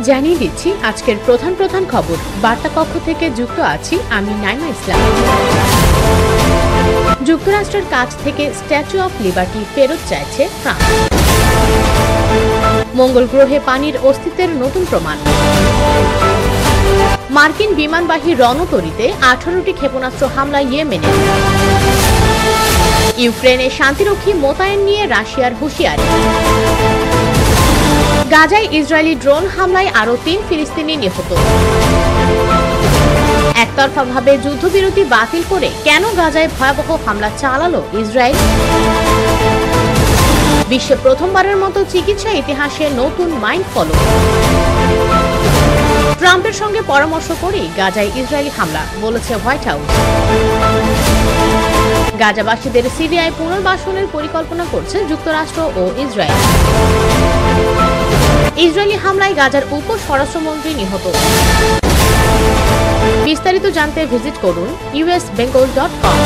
জানিয়ে দিচ্ছি আজকের প্রধান খবর। বার্তা কক্ষ থেকে যুক্ত আছি আমি নাইমা ইসলাম। যুক্তরাষ্ট্রের কাছ থেকে স্ট্যাচু অফ লিবার্টি ফেরত চাইছে ফ্রান্স। মঙ্গল গ্রহে পানির অস্তিত্বের নতুন প্রমাণ। মার্কিন বিমানবাহী রণতরীতে 18টি ক্ষেপণাস্ত্র হামলা ইয়েমেনে। ইউক্রেনে শান্তিরক্ষী মোতায়েন নিয়ে রাশিয়ার হুঁশিয়ারি। গাজায় ইসরায়েলি ড্রোন হামলায় আরও 3 ফিলিস্তিনি নিহত। একতরফাভাবে যুদ্ধবিরতি বাতিল করে কেন গাজায় ভয়াবহ হামলা চালালো ইসরায়েল? বিশ্বে প্রথমবারের মতো চিকিৎসা ইতিহাসে নতুন মাইল ফলো। ট্রাম্পের সঙ্গে পরামর্শ করেই গাজায় ইসরায়েলি হামলা, বলেছে হোয়াইট হাউস। গাজাবাসীদের সিরিয়ায় পুনর্বাসনের পরিকল্পনা করছে যুক্তরাষ্ট্র ও ইসরায়েল। ইসরায়েলি হামলায় গাজার উপ স্বরাষ্ট্রমন্ত্রী নিহত। বিস্তারিত জানতে ভিজিট করুন usbengal.com।